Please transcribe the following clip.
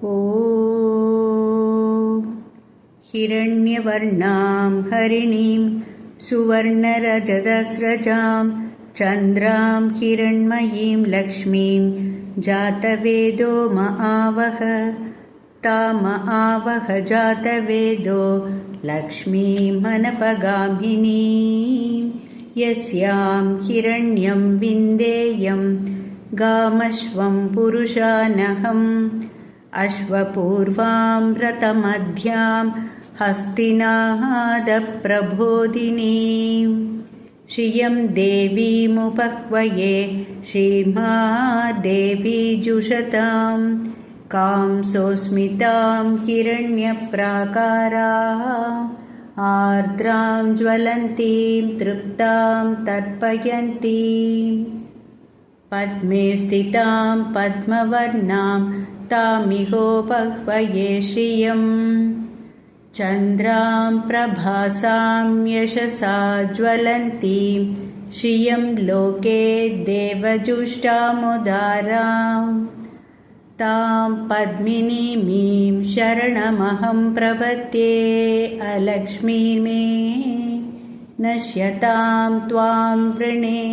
ॐ हिरण्यवर्णां हरिणीं सुवर्णरजतस्रजां चन्द्रां हिरण्मयीं लक्ष्मीं जातवेदो महावह तामहावह जातवेदो लक्ष्मीमनपगामिनीं यस्यां हिरण्यं विन्देयं गामश्वं पुरुषानहम् अश्वपूर्वां रथमध्यां हस्तिनादप्रबोधिनीं श्रियं देवीमुपह्वये श्रीमहादेवी जुषतां कांसोऽस्मितां हिरण्यप्राकाराम् आर्द्रां ज्वलन्तीं तृप्तां तर्पयन्तीं पद्मे स्थितां पद्मवर्णां तामिहोपह्वये श्रियं चन्द्रां प्रभासां यशसा ज्वलन्तीं श्रियं लोके देवजुष्टामुदारां तां पद्मिनीमीं शरणमहं प्रपद्ये अलक्ष्मी मे नश्यतां त्वां वृणे।